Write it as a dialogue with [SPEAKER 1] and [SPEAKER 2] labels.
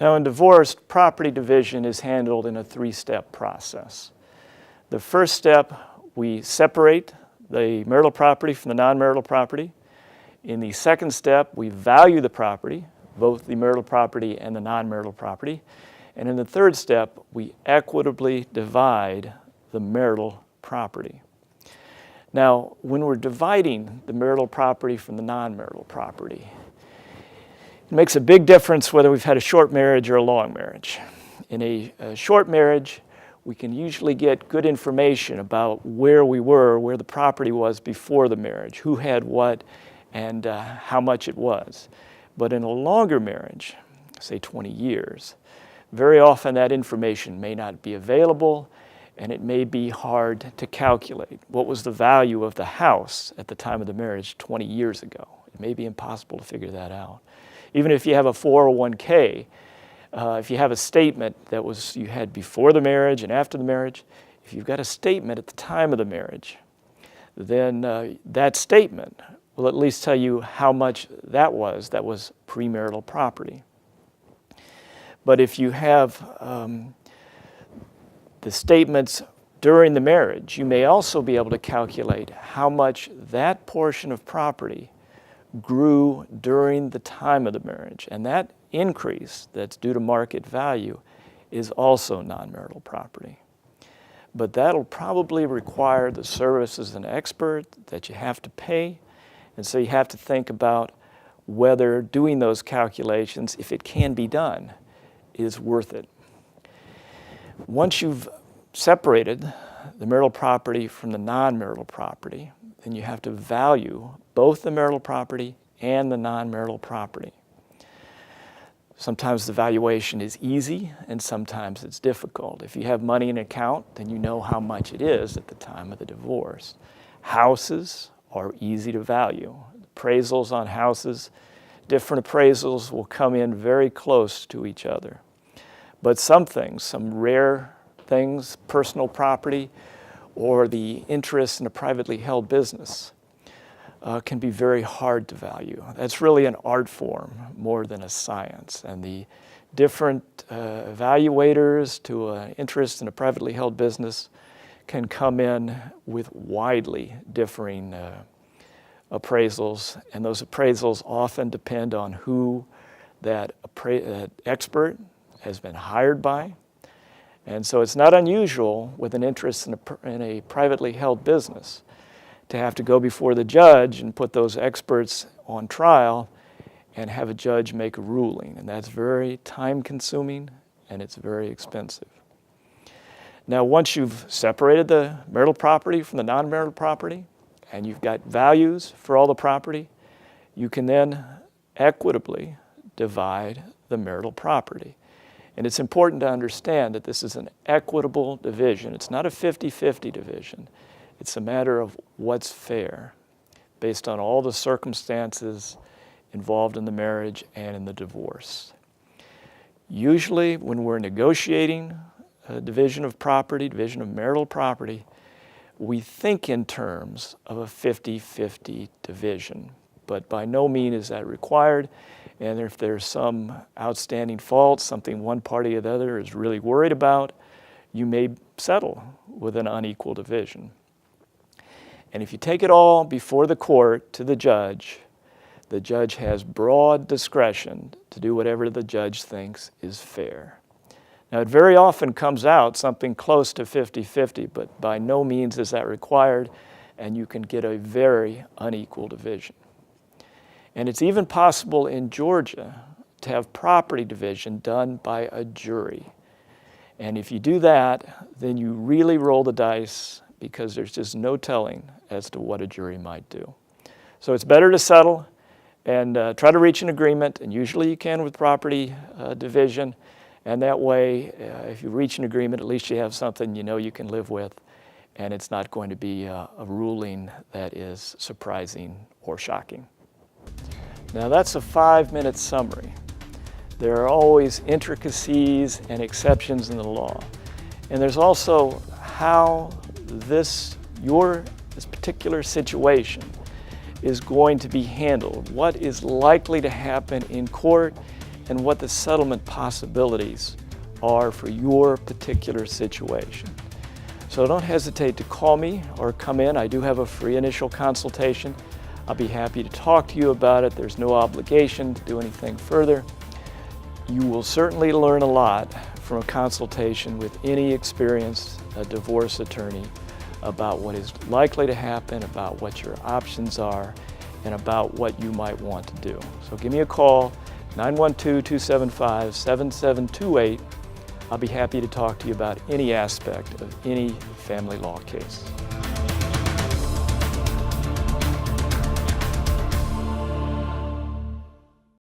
[SPEAKER 1] Now in divorce, property division is handled in a three-step process. The first step, we separate the marital property from the non-marital property. In the second step, we value the property, both the marital property and the non-marital property. And in the third step, we equitably divide the marital property. Now, when we're dividing the marital property from the non-marital property, it makes a big difference whether we've had a short marriage or a long marriage. In a short marriage, we can usually get good information about where we were, where the property was before the marriage, who had what, and how much it was. But in a longer marriage, say 20 years, very often that information may not be available, and it may be hard to calculate. What was the value of the house at the time of the marriage 20 years ago? It may be impossible to figure that out. Even if you have a 401k, if you have a statement that you had before the marriage and after the marriage, if you've got a statement at the time of the marriage, then that statement will at least tell you how much that was premarital property. But if you have the statements during the marriage, you may also be able to calculate how much that portion of property grew during the time of the marriage. And that increase that's due to market value is also non-marital property. But that'll probably require the services of an expert that you have to pay. And so you have to think about whether doing those calculations, if it can be done, is worth it. Once you've separated the marital property from the non-marital property, then you have to value both the marital property and the non-marital property. Sometimes the valuation is easy and sometimes it's difficult. If you have money in an account, then you know how much it is at the time of the divorce. Houses are easy to value. Appraisals on houses, different appraisals will come in very close to each other. But some things, some rare things, personal property, or the interest in a privately held business can be very hard to value. That's really an art form more than a science. And the different evaluators to an interest in a privately held business can come in with widely differing appraisals. And those appraisals often depend on who that expert has been hired by. And so it's not unusual with an interest in a privately held business to have to go before the judge and put those experts on trial and have a judge make a ruling. And that's very time-consuming and it's very expensive. Now, once you've separated the marital property from the non-marital property and you've got values for all the property, you can then equitably divide the marital property. And it's important to understand that this is an equitable division. It's not a 50-50 division. It's a matter of what's fair based on all the circumstances involved in the marriage and in the divorce. Usually when we're negotiating a division of property, division of marital property, we think in terms of a 50-50 division. But by no means is that required. And if there's some outstanding fault, something one party or the other is really worried about, you may settle with an unequal division. And if you take it all before the court to the judge has broad discretion to do whatever the judge thinks is fair. Now, it very often comes out something close to 50-50, but by no means is that required, and you can get a very unequal division. And it's even possible in Georgia to have property division done by a jury. And if you do that, then you really roll the dice because there's just no telling as to what a jury might do. So it's better to settle and try to reach an agreement, and usually you can with property division. And that way, if you reach an agreement, at least you have something you know you can live with, and it's not going to be a ruling that is surprising or shocking. Now that's a 5-minute summary. There are always intricacies and exceptions in the law. And there's also how this particular situation is going to be handled. What is likely to happen in court and what the settlement possibilities are for your particular situation. So don't hesitate to call me or come in. I do have a free initial consultation. I'll be happy to talk to you about it. There's no obligation to do anything further. You will certainly learn a lot from a consultation with any experienced divorce attorney about what is likely to happen, about what your options are, and about what you might want to do. So give me a call, 912-275-7728. I'll be happy to talk to you about any aspect of any family law case.